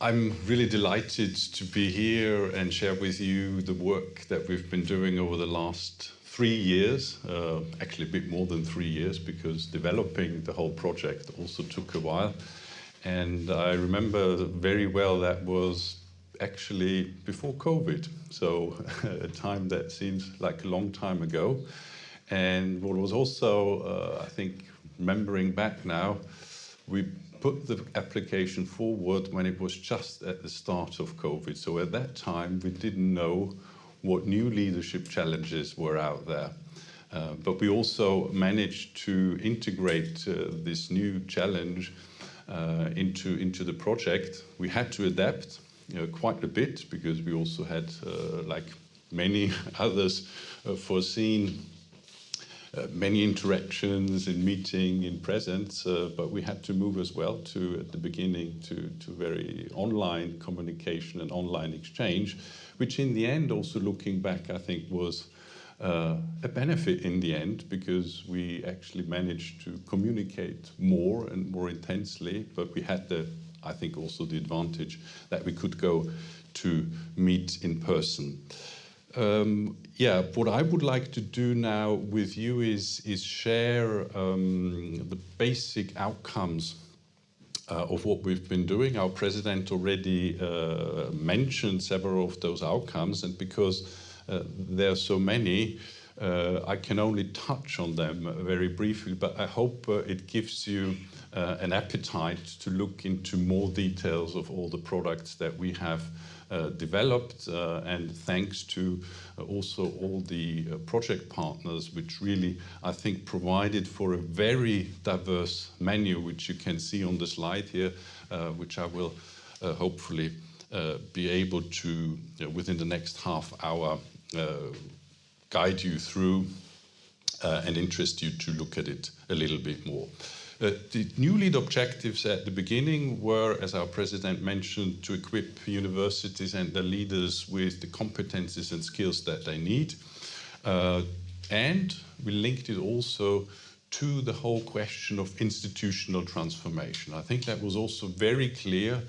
I'm really delighted to be here and share with you the work that we've been doing over the last 3 years, actually a bit more than 3 years, because developing the whole project also took a while. And I remember very well that was actually before COVID, so a time that seems like a long time ago. And what was also, I think, remembering back now, we put the application forward when it was just at the start of COVID. So at that time, we didn't know what new leadership challenges were out there. But we also managed to integrate this new challenge into the project. We had to adapt quite a bit because we also had, like many others, foreseen many interactions in meeting, in presence, but we had to move as well at the beginning to very online communication and online exchange, which in the end, also looking back, I think was a benefit in the end, because we actually managed to communicate more and more intensely, but we had I think also the advantage that we could go to meet in person. What I would like to do now with you is share the basic outcomes of what we've been doing. Our president already mentioned several of those outcomes, and because there are so many, I can only touch on them very briefly, but I hope it gives you an appetite to look into more details of all the products that we have developed, and thanks to also all the project partners, which really, I think, provided for a very diverse menu, which you can see on the slide here, which I will hopefully be able to, within the next half hour, guide you through and interest you to look at it a little bit more. The NEWLEAD objectives at the beginning were, as our president mentioned, to equip universities and their leaders with the competencies and skills that they need. And we linked it also to the whole question of institutional transformation. I think that was also very clear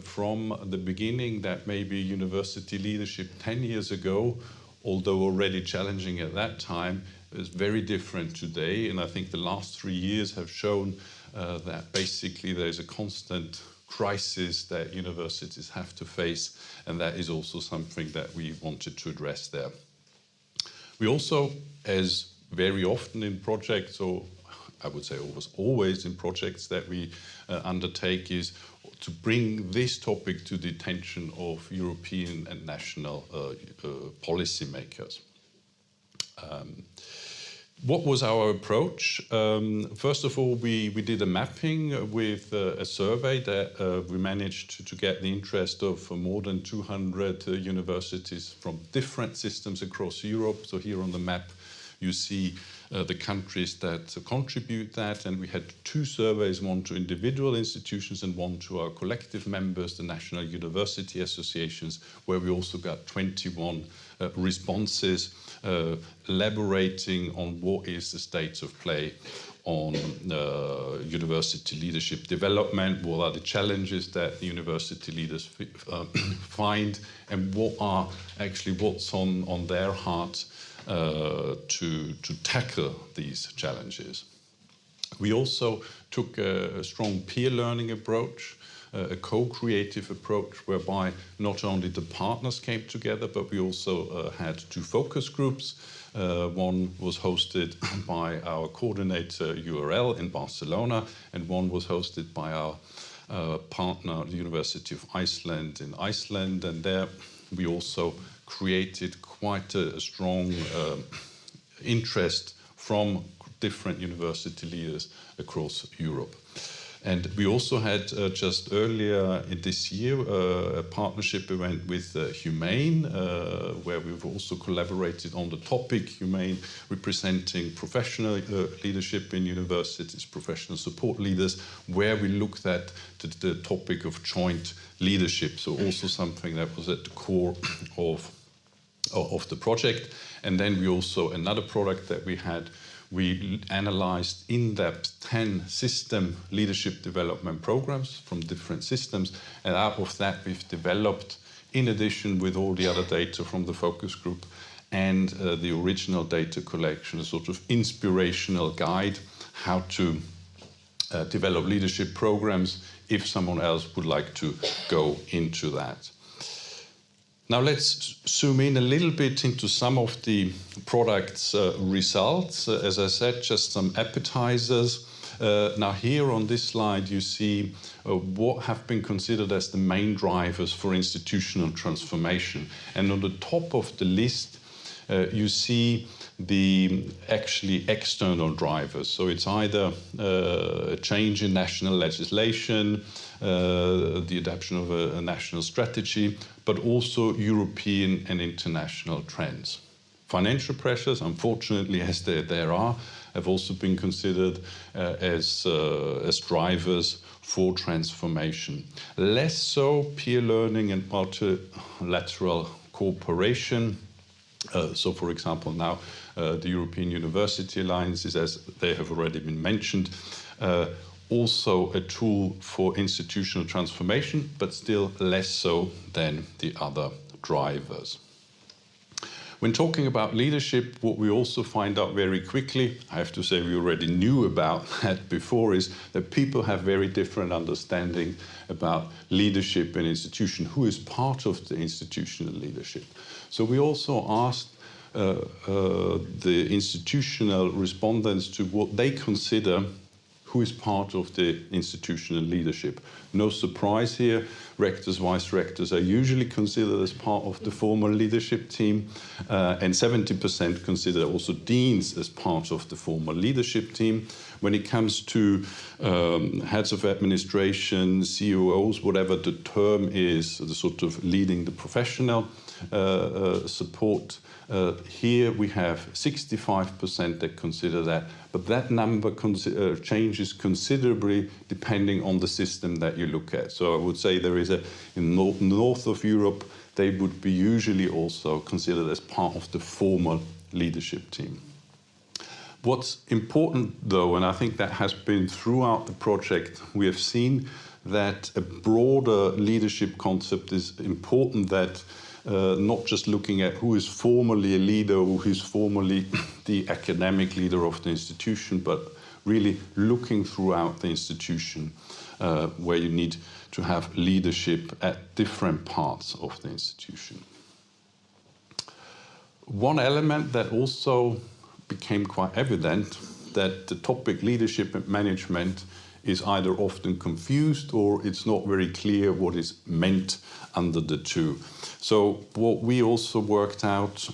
from the beginning that maybe university leadership 10 years ago, although already challenging at that time, is very different today. And I think the last 3 years have shown that basically there's a constant crisis that universities have to face, and that is also something that we wanted to address there. We also, as very often in projects, or I would say almost always in projects that we undertake, is to bring this topic to the attention of European and national policymakers. What was our approach? First of all, we did a mapping with a survey that we managed to get the interest of more than 200 universities from different systems across Europe. So here on the map, you see the countries that contribute that, and we had 2 surveys, one to individual institutions and one to our collective members, the national university associations, where we also got 21 responses elaborating on what is the state of play on university leadership development, what are the challenges that the university leaders find, and what's on their heart to tackle these challenges. We also took a strong peer learning approach, a co-creative approach, whereby not only the partners came together, but we also had 2 focus groups. One was hosted by our coordinator URL in Barcelona, and one was hosted by our partner, the University of Iceland in Iceland. And there we also created quite a strong interest from different university leaders across Europe. And we also had just earlier in this year a partnership event with Humane, where we've also collaborated on the topic Humane, representing professional leadership in universities, professional support leaders, where we looked at the topic of joint leadership. So also something that was at the core of the project. And then we also, another product that we had we analyzed in-depth 10 system leadership development programs from different systems, and out of that we've developed, in addition with all the other data from the focus group and the original data collection, a sort of inspirational guide how to develop leadership programs if someone else would like to go into that. Now let's zoom in a little bit into some of the product's results. As I said, just some appetizers. Now here on this slide you see what have been considered as the main drivers for institutional transformation. And on the top of the list you see the actually external drivers. So it's either a change in national legislation, the adoption of a national strategy, but also European and international trends. Financial pressures, unfortunately, as there are, have also been considered as drivers for transformation. Less so peer learning and multilateral cooperation. So, for example, now the European University Alliances, as they have already been mentioned, also a tool for institutional transformation, but still less so than the other drivers. When talking about leadership, what we also find out very quickly, I have to say we already knew about that before, is that people have very different understanding about leadership and institution, who is part of the institutional leadership. So we also asked the institutional respondents to what they consider who is part of the institutional leadership. No surprise here, rectors, vice-rectors are usually considered as part of the formal leadership team, and 70% consider also deans as part of the formal leadership team. When it comes to heads of administration, COOs, whatever the term is, the sort of leading the professional support, here we have 65% that consider that, but that number changes considerably depending on the system that you look at. So I would say there is in north of Europe, they would be usually also considered as part of the formal leadership team. What's important though, and I think that has been throughout the project, we have seen that a broader leadership concept is important, that not just looking at who is formally a leader, who is formally the academic leader of the institution, but really looking throughout the institution where you need to have leadership at different parts of the institution. One element that also became quite evident, that the topic leadership and management is either often confused or it's not very clear what is meant under the two. So what we also worked out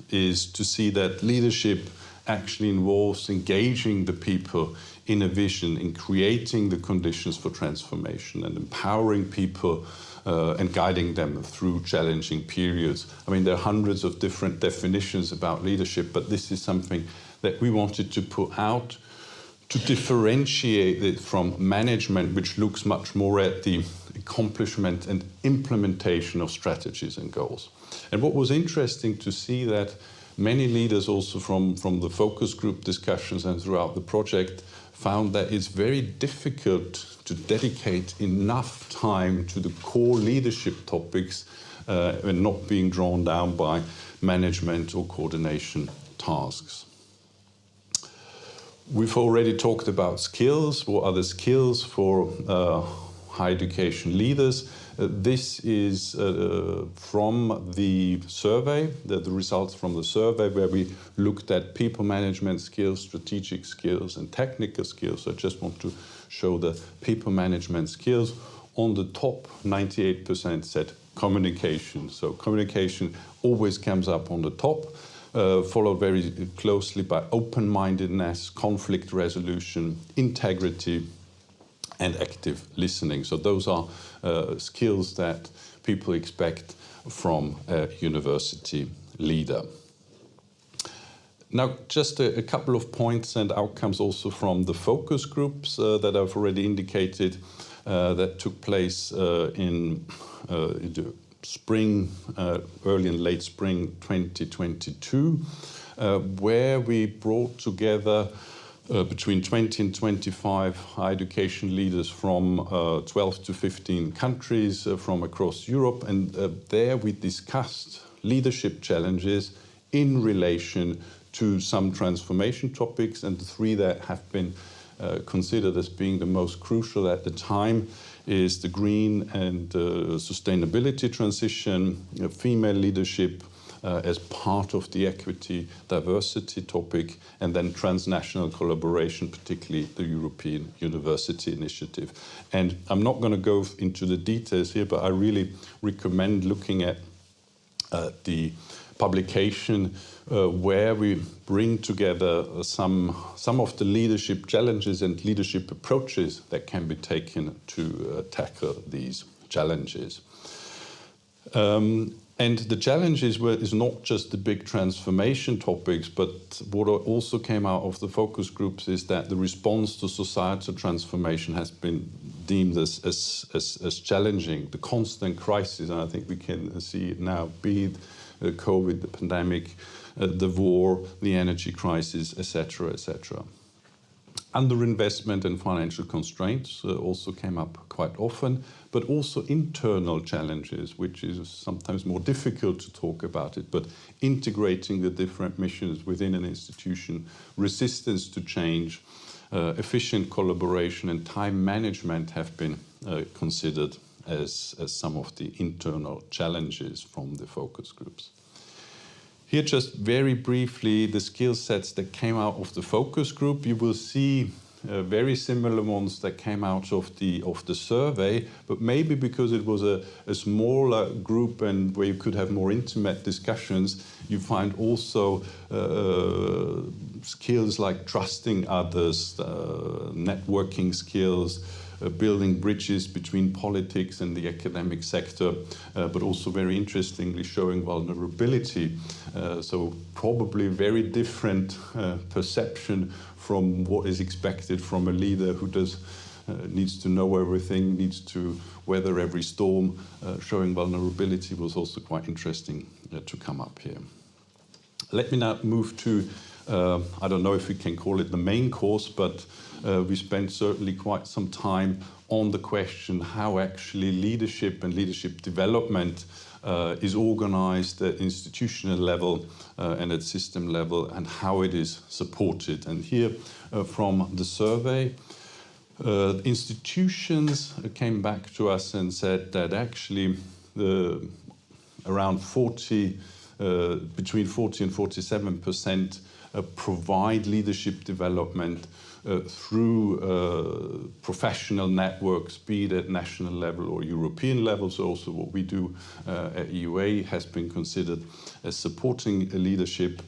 is to see that leadership actually involves engaging the people in a vision, in creating the conditions for transformation and empowering people and guiding them through challenging periods. I mean, there are hundreds of different definitions about leadership, but this is something that we wanted to put out to differentiate it from management, which looks much more at the accomplishment and implementation of strategies and goals. And what was interesting to see that many leaders also from the focus group discussions and throughout the project found that it's very difficult to dedicate enough time to the core leadership topics and not being drawn down by management or coordination tasks. We've already talked about skills. What are the skills for higher education leaders? This is from the survey, the results from the survey where we looked at people management skills, strategic skills and technical skills. So I just want to show the people management skills. On the top, 98% said communication. So communication always comes up on the top. Followed very closely by open-mindedness, conflict resolution, integrity, and active listening. So those are skills that people expect from a university leader. Now, just a couple of points and outcomes also from the focus groups that I've already indicated that took place in the spring, early and late spring 2022. where we brought together between 20 and 25 higher education leaders from 12 to 15 countries from across Europe. And there we discussed leadership challenges in relation to some transformation topics. And the three that have been considered as being the most crucial at the time is the green and sustainability transition, female leadership, as part of the equity diversity topic, and then transnational collaboration, particularly the European University Initiative. And I'm not going to go into the details here, but I really recommend looking at the publication where we bring together some of the leadership challenges and leadership approaches that can be taken to tackle these challenges. And the challenges is not just the big transformation topics, but what also came out of the focus groups is that the response to societal transformation has been deemed as challenging. The constant crisis, and I think we can see it now, be it COVID, the pandemic, the war, the energy crisis, etc., etc. Underinvestment and financial constraints also came up quite often, but also internal challenges, which is sometimes more difficult to talk about it, but integrating the different missions within an institution, resistance to change, efficient collaboration and time management have been considered as some of the internal challenges from the focus groups. Here, just very briefly, the skill sets that came out of the focus group. You will see very similar ones that came out of the survey, but maybe because it was a smaller group and where you could have more intimate discussions, you find also skills like trusting others, networking skills, building bridges between politics and the academic sector, but also very interestingly showing vulnerability. So probably very different perception from what is expected from a leader who needs to know everything, needs to weather every storm. Showing vulnerability was also quite interesting to come up here. Let me now move to, I don't know if we can call it the main course, but we spent certainly quite some time on the question how actually leadership and leadership development is organized at institutional level and at system level, and how it is supported. And here from the survey, institutions came back to us and said that actually around between 40 and 47% provide leadership development through professional networks, be it at national level or European level. So also what we do at EUA has been considered as supporting leadership,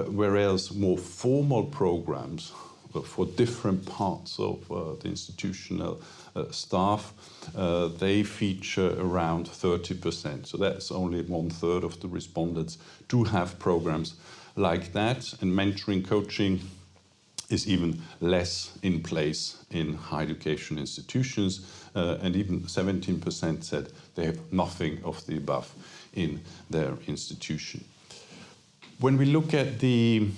whereas more formal programs for different parts of the institutional staff, they feature around 30%. So that's only 1/3 of the respondents do have programs like that, and mentoring, coaching is even less in place in higher education institutions, and even 17% said they have nothing of the above in their institution. When we look at the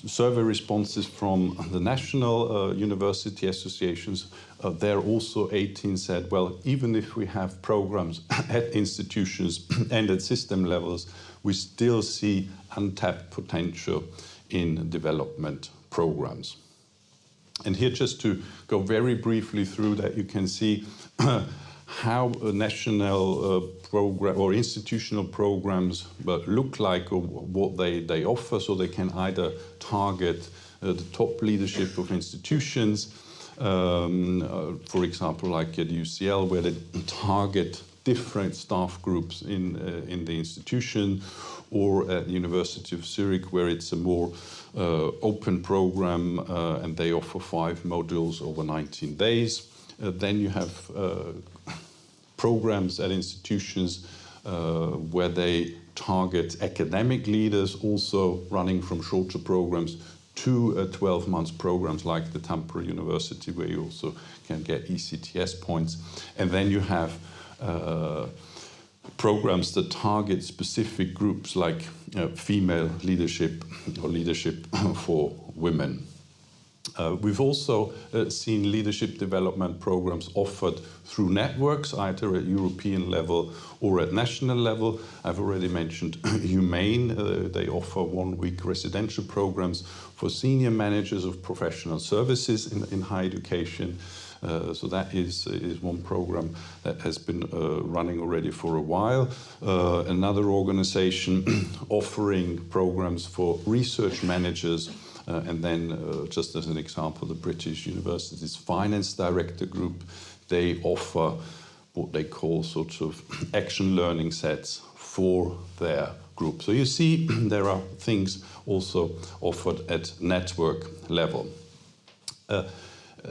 survey responses from the national university associations, there also 18 said, well, even if we have programs at institutions and at system levels, we still see untapped potential in development programs. And here, just to go very briefly through that, you can see how a national program or institutional programs look like, or what they offer. So they can either target the top leadership of institutions, for example, like at UCL, where they target different staff groups in the institution, or at the University of Zurich, where it's a more open program, and they offer 5 modules over 19 days. Then you have programs at institutions where they target academic leaders, also running from shorter programs to 12-month programs like the Tampere University, where you also can get ECTS points. And then you have programs that target specific groups like female leadership or leadership for women. We've also seen leadership development programs offered through networks, either at European level or at national level. I've already mentioned Humane. They offer 1-week residential programs for senior managers of professional services in higher education. So that is one program that has been running already for a while. Another organization offering programs for research managers. And then, just as an example, the British University's Finance Director Group, they offer what they call sort of action learning sets for their group. So you see, there are things also offered at network level.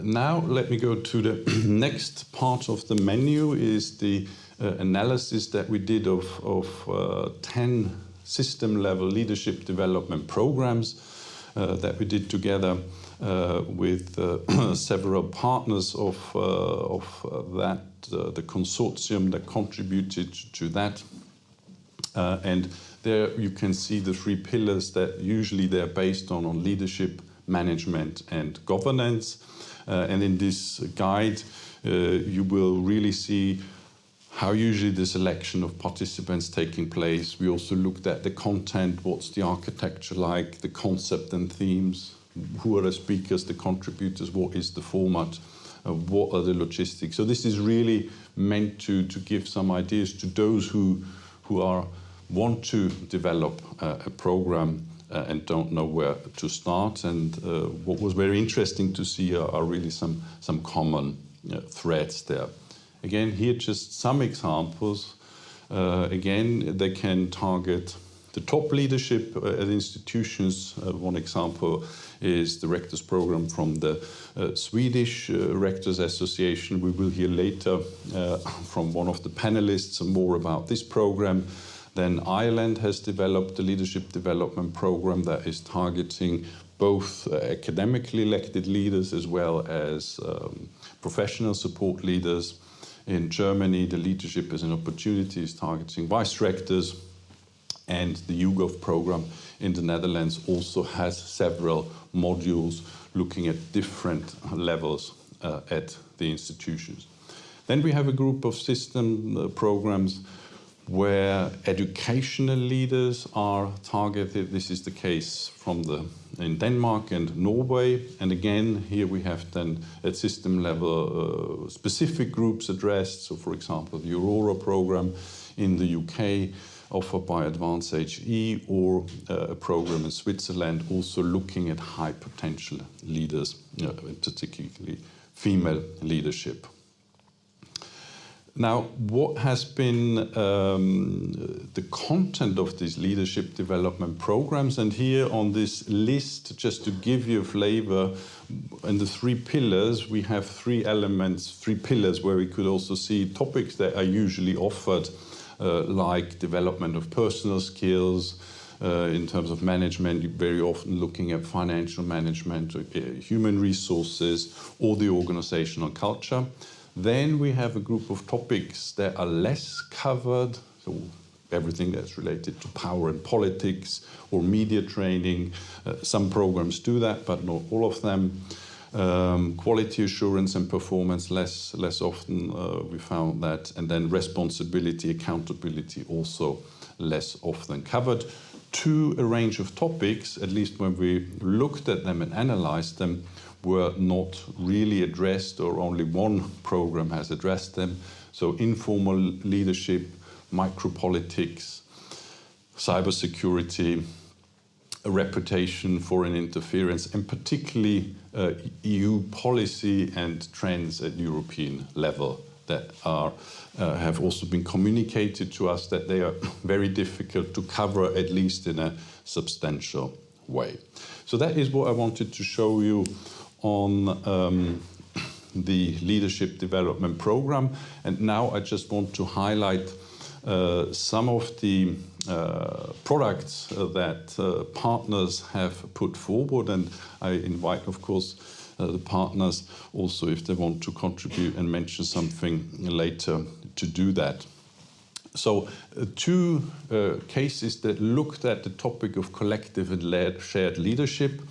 Now let me go to the next part of the menu, is the analysis that we did of 10 system-level leadership development programs that we did together with several partners of that, the consortium that contributed to that. And there you can see the 3 pillars that usually they're based on leadership, management, and governance. And in this guide, you will really see how usually the selection of participants taking place. We also looked at the content, what's the architecture like, the concept and themes, who are the speakers, the contributors, what is the format, what are the logistics. So this is really meant to give some ideas to those who want to develop a program and don't know where to start. And what was very interesting to see are really some common threads there. Again, here just some examples. Again, they can target the top leadership at institutions. One example is the Rectors Program from the Swedish Rectors Association. We will hear later from one of the panelists more about this program. Then Ireland has developed a leadership development program that is targeting both academically elected leaders as well as professional support leaders. In Germany, the Leadership as an Opportunity is targeting vice rectors, and the YouGov program in the Netherlands also has several modules looking at different levels at the institutions. Then we have a group of system programs where educational leaders are targeted. This is the case in Denmark and Norway. And again, here we have then at system level specific groups addressed. So for example, the Aurora program in the UK offered by Advance HE, or a program in Switzerland also looking at high potential leaders, particularly female leadership. Now, what has been the content of these leadership development programs? And here on this list, just to give you a flavor, in the 3 pillars, we have 3 elements, 3 pillars where we could also see topics that are usually offered, like development of personal skills, in terms of management, very often looking at financial management, human resources, or the organizational culture. Then we have a group of topics that are less covered, so everything that's related to power and politics or media training. Some programs do that, but not all of them. Quality assurance and performance, less often we found that. And then responsibility, accountability, also less often covered. To a range of topics, at least when we looked at them and analyzed them, were not really addressed, or only one program has addressed them. So informal leadership, micropolitics, cybersecurity, a reputation, foreign interference, and particularly EU policy and trends at European level that have also been communicated to us that they are very difficult to cover, at least in a substantial way. So that is what I wanted to show you on the leadership development program. And now I just want to highlight some of the products that partners have put forward. And I invite, of course, the partners also, if they want to contribute and mention something later, to do that. So two cases that looked at the topic of collective and shared leadership.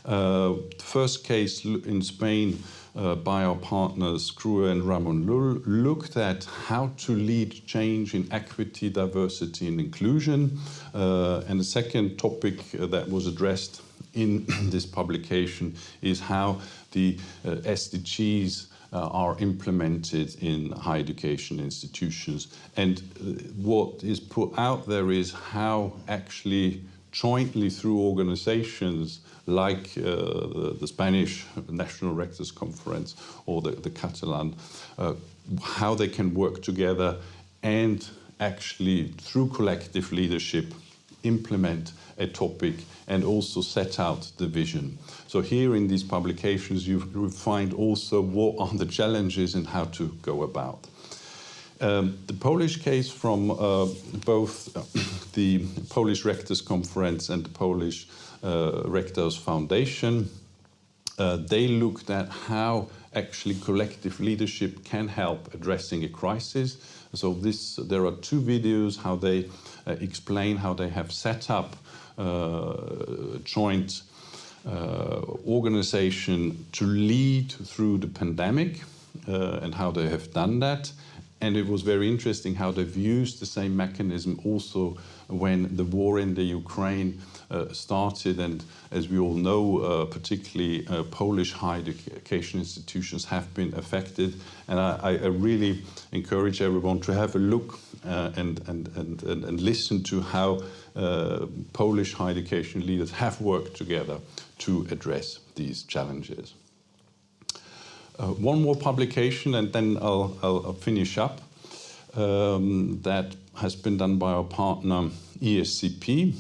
The first case in Spain by our partners Crue and Ramon Lull looked at how to lead change in equity, diversity and inclusion. And the second topic that was addressed in this publication is how the SDGs are implemented in higher education institutions. And what is put out there is how actually jointly through organizations like the Spanish National Rectors Conference or the Catalan, how they can work together and actually through collective leadership implement a topic and also set out the vision. So here in these publications you find also what are the challenges and how to go about. The Polish case from both the Polish Rectors Conference and the Polish Rectors Foundation, they looked at how actually collective leadership can help addressing a crisis. So there are two videos how they explain how they have set up joint organization to lead through the pandemic and how they have done that. And it was very interesting how they've used the same mechanism also when the war in the Ukraine started. And as we all know, particularly Polish higher education institutions have been affected. And I really encourage everyone to have a look and listen to how Polish higher education leaders have worked together to address these challenges. One more publication and then I'll finish up. That has been done by our partner ESCP.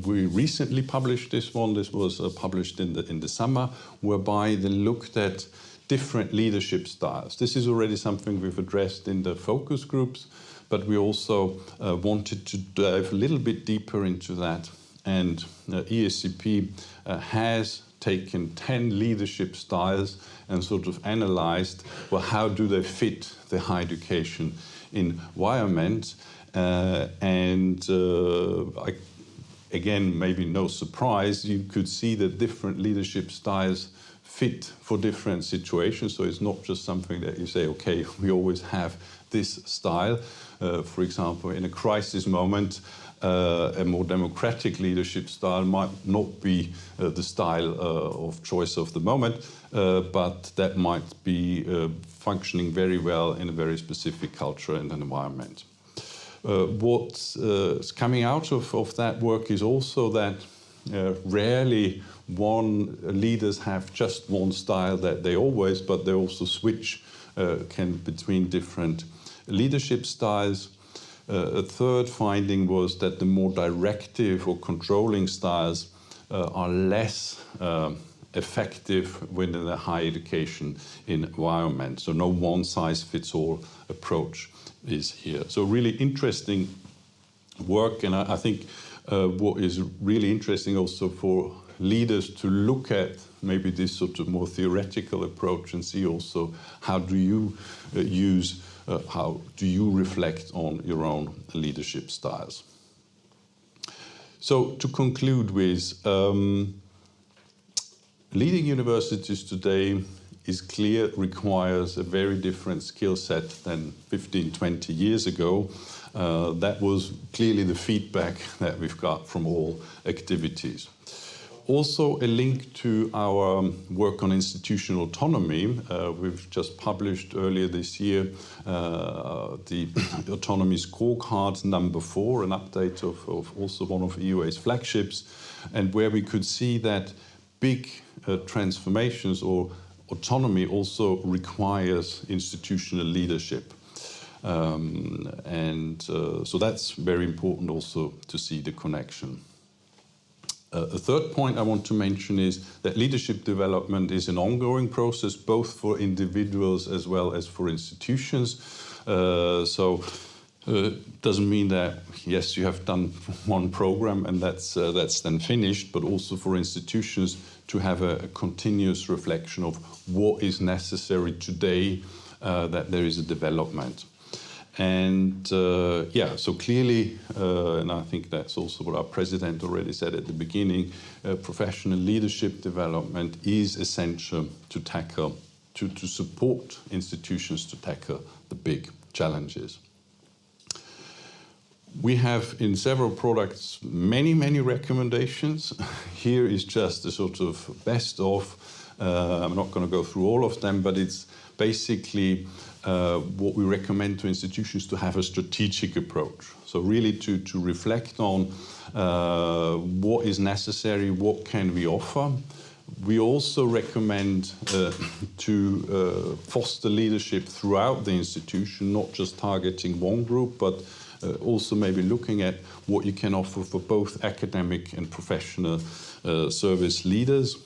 We recently published this one. This was published in the summer, whereby they looked at different leadership styles. This is already something we've addressed in the focus groups, but we also wanted to dive a little bit deeper into that. And ESCP has taken 10 leadership styles and sort of analyzed, well, how do they fit the higher education environment? Again, maybe no surprise, you could see that different leadership styles fit for different situations. So it's not just something that you say, okay, we always have this style. For example, in a crisis moment, a more democratic leadership style might not be the style of choice of the moment, but that might be functioning very well in a very specific culture and an environment. What's coming out of that work is also that rarely leaders have just one style that they always, but they also switch between different leadership styles. A third finding was that the more directive or controlling styles are less effective within a higher education environment. So no one-size-fits-all approach is here. So really interesting work, and I think what is really interesting also for leaders to look at maybe this sort of more theoretical approach and see also how do you how do you reflect on your own leadership styles. So to conclude with, leading universities today is clear, requires a very different skill set than 15, 20 years ago. That was clearly the feedback that we've got from all activities. Also a link to our work on institutional autonomy. We've just published earlier this year the Autonomy Scorecard number 4, an update of also one of EUA's flagships, and where we could see that big transformations or autonomy also requires institutional leadership. So that's very important also to see the connection. A third point I want to mention is that leadership development is an ongoing process, both for individuals as well as for institutions. Doesn't mean that, yes, you have done one program and that's then finished, but also for institutions to have a continuous reflection of what is necessary today, that there is a development. And yeah, so clearly, and I think that's also what our president already said at the beginning, professional leadership development is essential to tackle, to support institutions to tackle the big challenges. We have in several products many recommendations. Here is just a sort of best of. I'm not going to go through all of them, but it's basically what we recommend to institutions to have a strategic approach. So really to reflect on what is necessary, what can we offer. We also recommend to foster leadership throughout the institution, not just targeting one group, but also maybe looking at what you can offer for both academic and professional service leaders.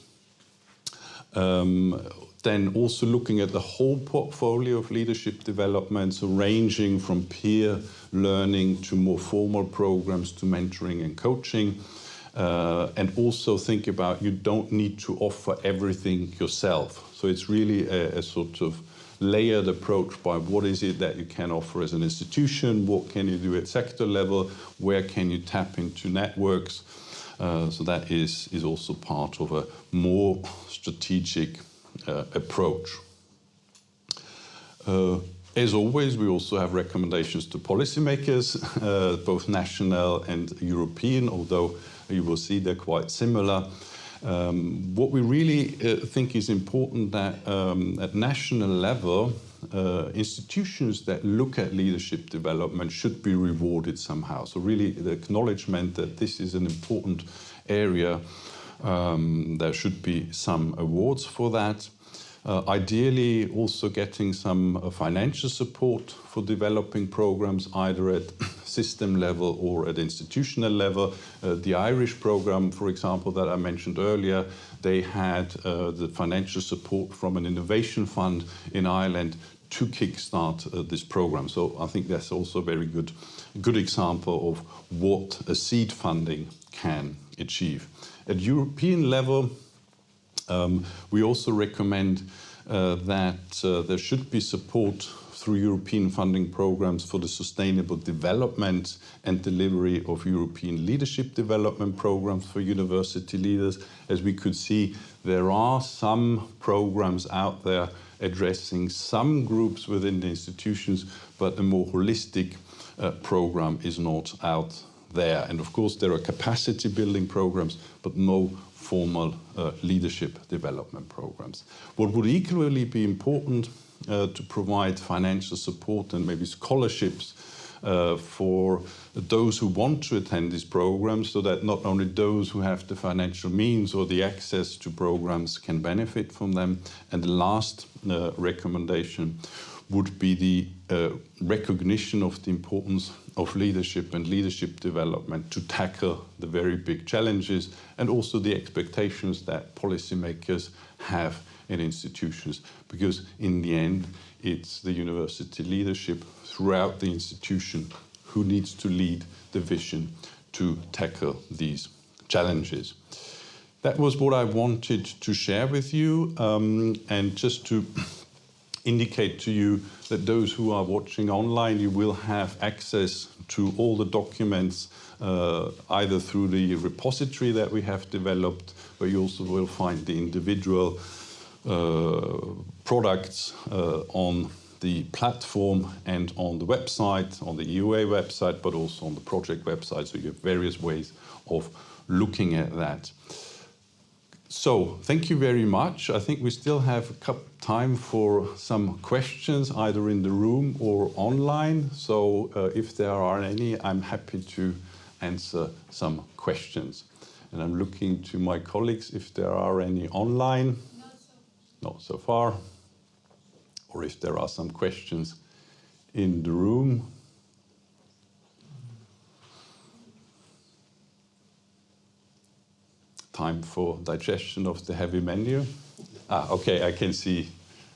Then also looking at the whole portfolio of leadership developments, ranging from peer learning to more formal programs to mentoring and coaching. And also think about you don't need to offer everything yourself. So it's really a sort of layered approach by what is it that you can offer as an institution, what can you do at sector level, where can you tap into networks. So that is also part of a more strategic approach. As always, we also have recommendations to policymakers, both national and European, although you will see they're quite similar. What we really think is important that at national level, institutions that look at leadership development should be rewarded somehow. So really the acknowledgement that this is an important area, there should be some awards for that. Ideally also getting some financial support for developing programs either at system level or at institutional level. The Irish program, for example, that I mentioned earlier, they had the financial support from an innovation fund in Ireland to kickstart this program. So I think that's also a very good example of what a seed funding can achieve. At European level, we also recommend that there should be support through European funding programs for the sustainable development and delivery of European leadership development programs for university leaders. As we could see, there are some programs out there addressing some groups within the institutions, but a more holistic program is not out there. And of course, there are capacity building programs, but no formal leadership development programs. What would equally be important to provide financial support and maybe scholarships for those who want to attend these programs, so that not only those who have the financial means or the access to programs can benefit from them. And the last recommendation would be the recognition of the importance of leadership and leadership development to tackle the very big challenges, and also the expectations that policymakers have in institutions, because in the end it's the university leadership throughout the institution who needs to lead the vision to tackle these challenges. That was what I wanted to share with you, and just to indicate to you that those who are watching online, you will have access to all the documents either through the repository that we have developed, but you also will find the individual products on the platform and on the website, on the EUA website, but also on the project website. So you have various ways of looking at that. So thank you very much. I think we still have time for some questions, either in the room or online. So if there are any, I'm happy to answer some questions. And I'm looking to my colleagues if there are any online. Not so far. Or if there are some questions in the room. Time for digestion of the heavy menu. Okay, I can see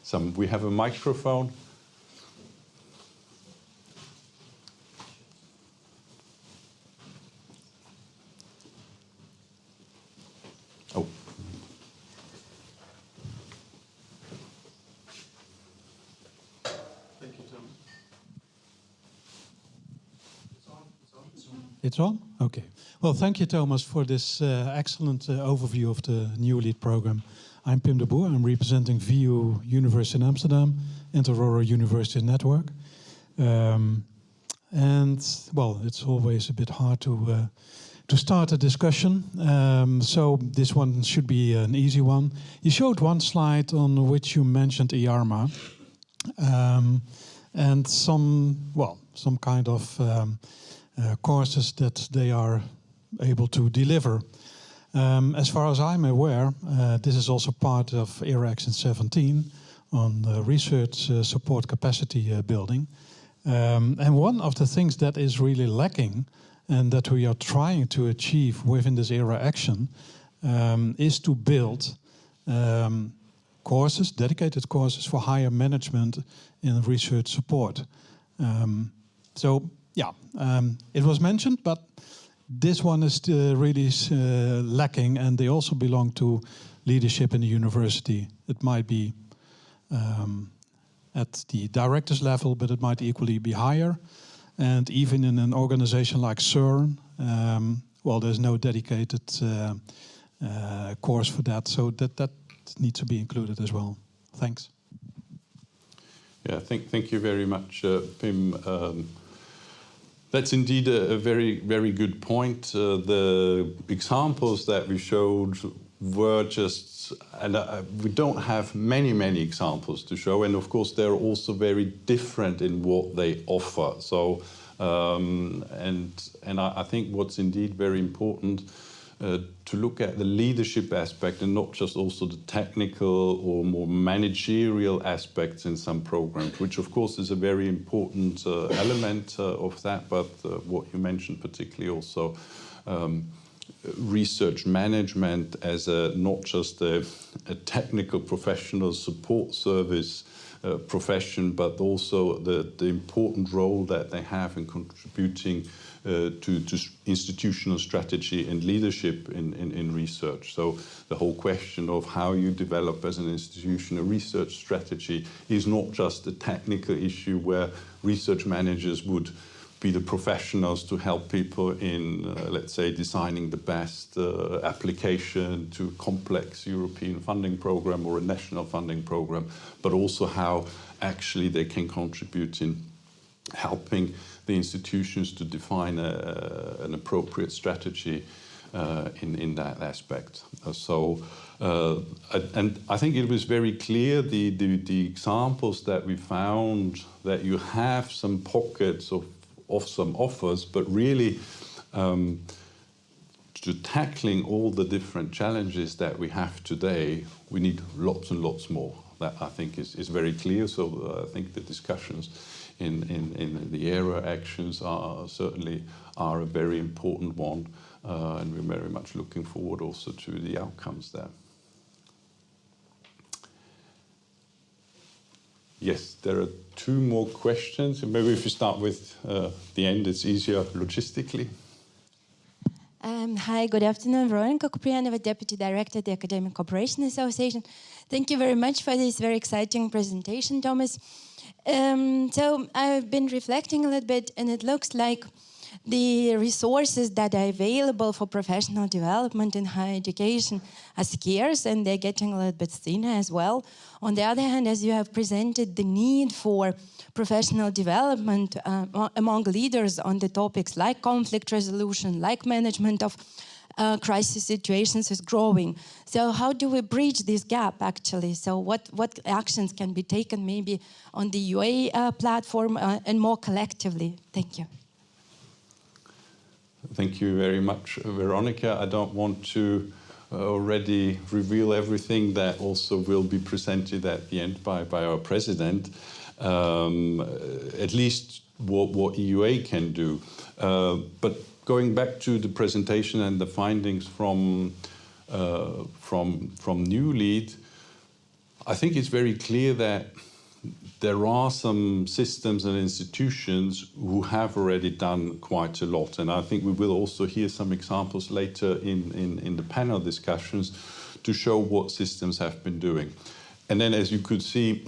some. We have a microphone. Oh. Thank you, Tom. It's on? Okay. Well, thank you, Thomas, for this excellent overview of the NEWLEAD program. I'm Pim de Boer. I'm representing VU University in Amsterdam, Inter-Rural University Network. And, well, it's always a bit hard to start a discussion. So this one should be an easy one. You showed one slide on which you mentioned EARMA. And some kind of courses that they are able to deliver. As far as I'm aware, this is also part of ERA Action 17 on research support capacity building. And one of the things that is really lacking and that we are trying to achieve within this ERA Action is to build courses, dedicated courses for higher management in research support. It was mentioned, but this one is really lacking, and they also belong to leadership in the university. It might be at the director's level, but it might equally be higher. And even in an organization like CERN, there's no dedicated course for that, so that needs to be included as well. Thanks. Yeah, thank you very much, Pim. That's indeed a very, very good point. The examples that we showed were just, and we don't have many examples to show, and of course they're also very different in what they offer. So, I think what's indeed very important to look at the leadership aspect and not just also the technical or more managerial aspects in some programs, which of course is a very important element of that, but what you mentioned particularly also research management as not just a technical professional support service profession, but also the important role that they have in contributing to institutional strategy and leadership in research. So the whole question of how you develop as an institution a research strategy is not just a technical issue where research managers would be the professionals to help people in, let's say, designing the best application to a complex European funding program or a national funding program, but also how actually they can contribute in helping the institutions to define an appropriate strategy in that aspect. And I think it was very clear, the examples that we found, that you have some pockets of some offers, but really to tackling all the different challenges that we have today, we need lots and lots more. That I think is very clear. So I think the discussions in the ERA actions certainly are a very important one, and we're very much looking forward also to the outcomes there. Yes, there are two more questions. Maybe if you start with the end, it's easier logistically. Hi, good afternoon. Veronica Kuprianova, Deputy Director at the Academic Cooperation Association. Thank you very much for this very exciting presentation, Thomas. So I've been reflecting a little bit, and it looks like the resources that are available for professional development in higher education are scarce, and they're getting a little bit thinner as well. On the other hand, as you have presented the need for professional development among leaders on the topics like conflict resolution, like management of crisis situations is growing. So how do we bridge this gap actually? So what actions can be taken maybe on the EUA platform and more collectively? Thank you. Thank you very much, Veronica. I don't want to already reveal everything that also will be presented at the end by our president, at least what EUA can do. But going back to the presentation and the findings from NEWLEAD, I think it's very clear that there are some systems and institutions who have already done quite a lot. And I think we will also hear some examples later in the panel discussions to show what systems have been doing. And then, as you could see,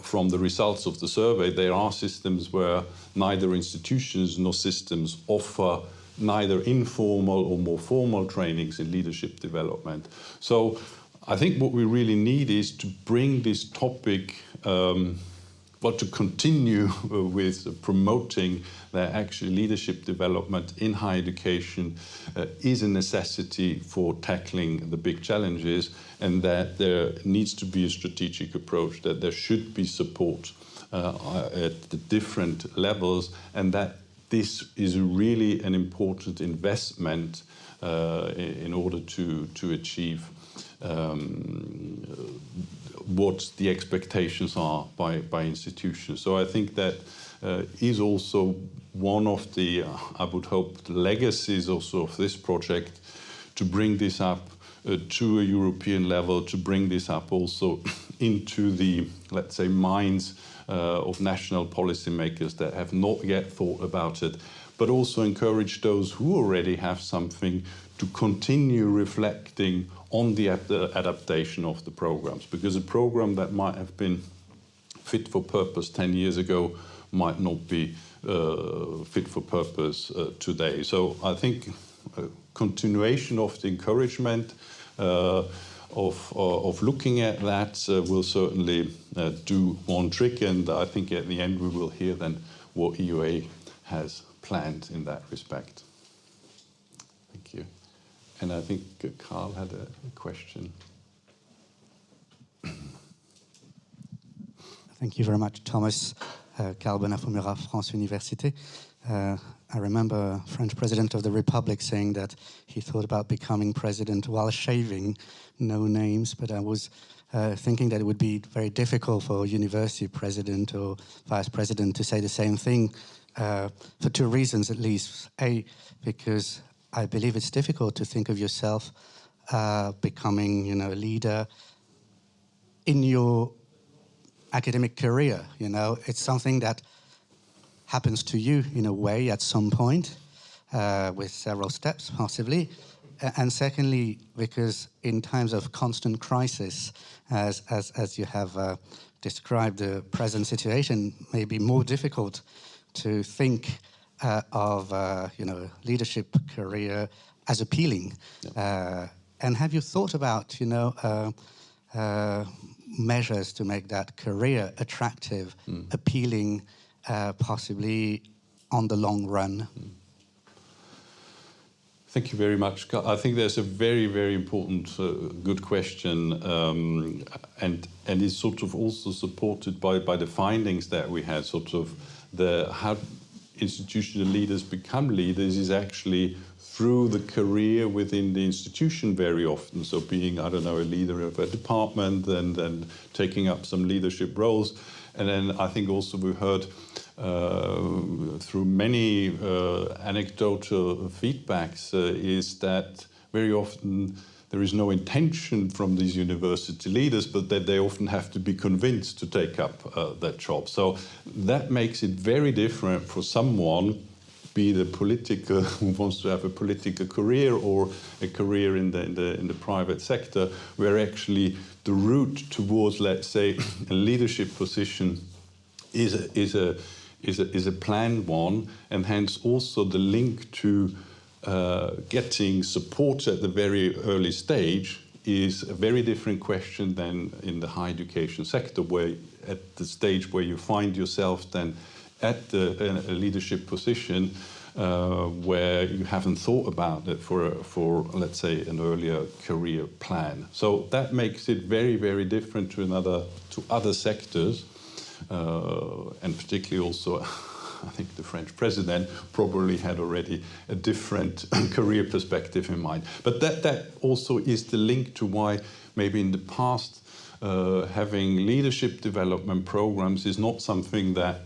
from the results of the survey, there are systems where neither institutions nor systems offer neither informal or more formal trainings in leadership development. So I think what we really need is to bring this topic, to continue with promoting that actually leadership development in higher education is a necessity for tackling the big challenges, and that there needs to be a strategic approach, that there should be support at the different levels, and that this is really an important investment in order to achieve what the expectations are by institutions. So I think that is also one of the, I would hope, the legacies also of this project, to bring this up to a European level, to bring this up also into the, let's say, minds of national policymakers that have not yet thought about it, but also encourage those who already have something to continue reflecting on the adaptation of the programs, because a program that might have been fit for purpose 10 years ago might not be fit for purpose today. So I think a continuation of the encouragement of looking at that will certainly do one trick, and I think at the end we will hear then what EUA has planned in that respect. Thank you. And I think Carl had a question. Thank you very much, Thomas. Carl Bonnat from France Université. I remember a French president of the Republic saying that he thought about becoming president while shaving, no names, but I was thinking that it would be very difficult for a university president or vice president to say the same thing for two reasons at least. A, because I believe it's difficult to think of yourself becoming, a leader in your academic career. It's something that happens to you in a way at some point, with several steps possibly. And secondly, because in times of constant crisis, as you have described, the present situation may be more difficult to think of leadership career as appealing. Yeah. And have you thought about measures to make that career attractive, appealing, possibly on the long run? Thank you very much. I think there's a very, very important, good question, and it's sort of also supported by the findings that we had. Sort of how institutional leaders become leaders is actually through the career within the institution very often. So being, a leader of a department and then taking up some leadership roles. And then I think also we heard through many anecdotal feedbacks is that very often there is no intention from these university leaders, but that they often have to be convinced to take up that job. So that makes it very different for someone, be the political who wants to have a political career or a career in the private sector, where actually the route towards, let's say, a leadership position is a planned one, and hence also the link to getting support at the very early stage is a very different question than in the higher education sector, where at the stage where you find yourself then at a leadership position where you haven't thought about it for let's say an earlier career plan. So that makes it very, very different to other sectors, and particularly also I think the French president probably had already a different career perspective in mind. But that also is the link to why maybe in the past having leadership development programs is not something that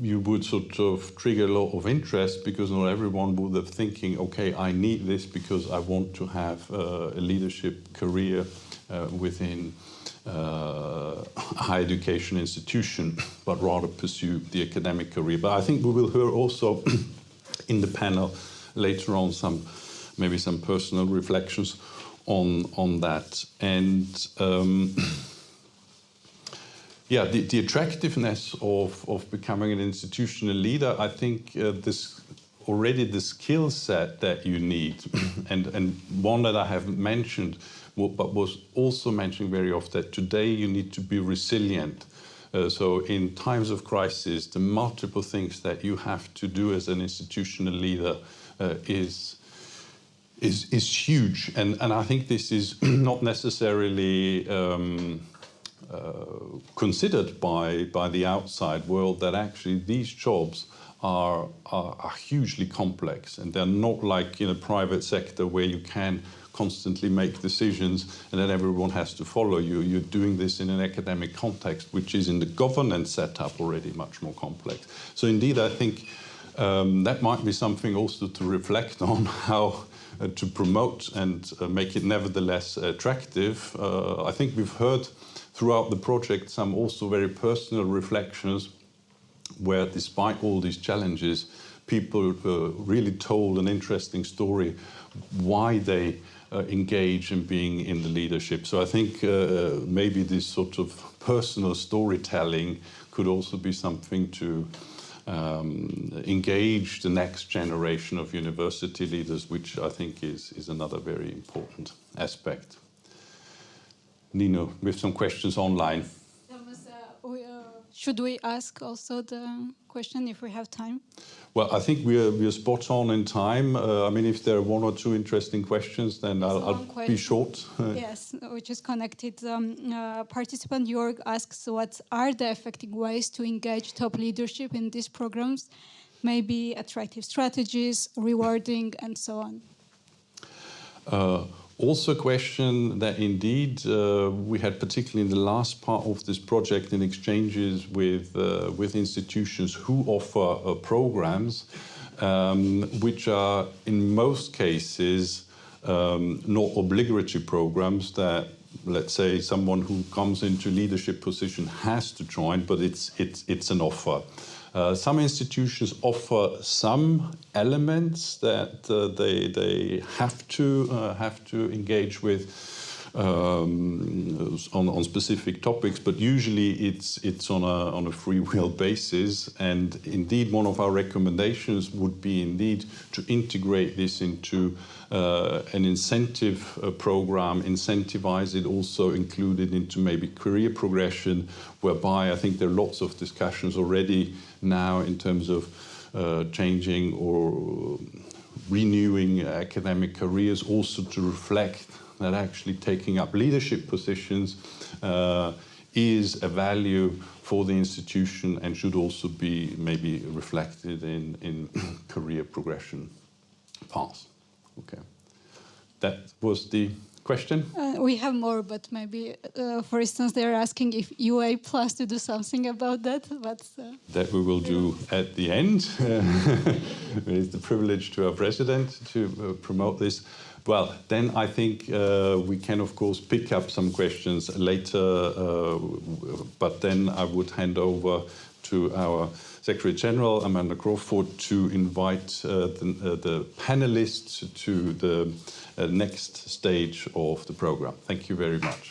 you would sort of trigger a lot of interest, because not everyone would have thinking, okay, I need this because I want to have a leadership career within a higher education institution, but rather pursue the academic career. But I think we will hear also in the panel later on maybe some personal reflections on that. And Yeah, the attractiveness of becoming an institutional leader, I think this already the skill set that you need, and one that I haven't mentioned, but was also mentioned very often, that today you need to be resilient. So in times of crisis, the multiple things that you have to do as an institutional leader is huge, and I think this is not necessarily considered by the outside world, that actually these jobs are hugely complex, and they're not like in a private sector where you can constantly make decisions and then everyone has to follow you. You're doing this in an academic context, which is in the governance setup already much more complex. So indeed, I think that might be something also to reflect on, how to promote and make it nevertheless attractive. I think we've heard throughout the project some also very personal reflections where, despite all these challenges, people really told an interesting story why they engage in being in the leadership. So I think maybe this sort of personal storytelling could also be something to engage the next generation of university leaders, which I think is another very important aspect. Nino, we have some questions online. Thomas, should we ask also the question if we have time? Well, I think we're spot on in time. I mean, if there are one or two interesting questions, then I'll be short. Yes, which is connected. Participant Jörg asks, what are the effective ways to engage top leadership in these programs? Maybe attractive strategies, rewarding, and so on. Also a question that indeed we had, particularly in the last part of this project, in exchanges with institutions who offer programs, which are in most cases not obligatory programs that, let's say, someone who comes into leadership position has to join, but it's an offer. Some institutions offer some elements that they have to engage with on specific topics, but usually it's on a free will basis. And indeed, one of our recommendations would be indeed to integrate this into an incentive program, incentivize it, also included into maybe career progression, whereby I think there are lots of discussions already now in terms of changing or renewing academic careers, also to reflect that actually taking up leadership positions is a value for the institution and should also be maybe reflected in career progression paths. Okay, that was the question. We have more, but maybe, for instance, they're asking if EUA Plus to do something about that. But that we will do at the end. It's the privilege to our president to promote this. Well, then I think we can, of course, pick up some questions later, but then I would hand over to our Secretary General, Amanda Crawford, to invite the panelists to the next stage of the program. Thank you very much.